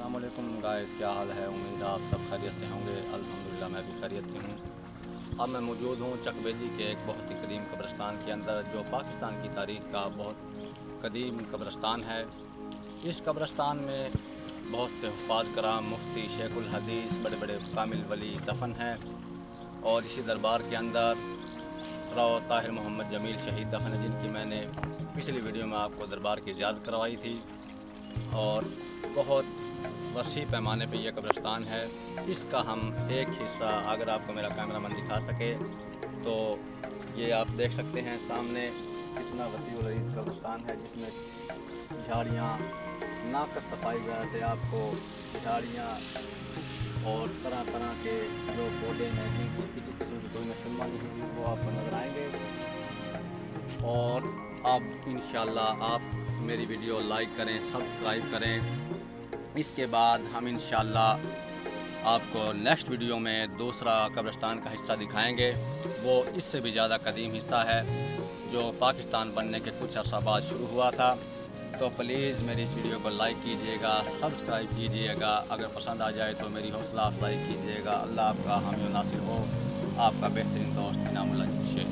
अस्सलाम वालेकुम गाइस, क्या हाल है। उम्मीद आप सब खैरियत से होंगे। अल्हम्दुलिल्लाह मैं भी खैरियत से हूँ। अब मैं मौजूद हूँ चकबेदी के एक बहुत ही कदीम कब्रिस्तान के अंदर, जो पाकिस्तान की तारीख़ का बहुत कदीम कब्रिस्तान है। इस कब्रिस्तान में बहुत से हुफ़ाज़ कराम, मुफ्ती, शेखुल हदीस, बड़े बड़े कामिल वली दफन हैं। और इसी दरबार के अंदर राव ताहिर मोहम्मद जमील शहीद दफन है, जिनकी मैंने पिछली वीडियो में आपको दरबार की ज़ियारत करवाई थी। और बहुत वसी पैमाने पे ये कब्रिस्तान है। इसका हम एक हिस्सा अगर आपको मेरा कैमरामैन दिखा सके तो ये आप देख सकते हैं सामने कितना वसी व लजीज कब्रिस्तान है, जिसमें झाड़ियाँ नाकस सफाई वजह से आपको झाड़ियाँ और तरह तरह के जो पौधे हैं जिनकी किसी किस्म की कोई नशुमा नहीं हुई वो आपको नजर आएंगे। और अब इंशाल्लाह आप मेरी वीडियो लाइक करें, सब्सक्राइब करें। इसके बाद हम इंशाल्लाह आपको नेक्स्ट वीडियो में दूसरा कब्रिस्तान का हिस्सा दिखाएंगे। वो इससे भी ज़्यादा कदीम हिस्सा है जो पाकिस्तान बनने के कुछ अर्सा बाद शुरू हुआ था। तो प्लीज़ मेरी इस वीडियो को लाइक कीजिएगा, सब्सक्राइब कीजिएगा। अगर पसंद आ जाए तो मेरी हौसला अफजाई कीजिएगा। अल्लाह आपका हामी नासिर हो। आपका बेहतरीन दोस्त इनामुल्लाह शेख।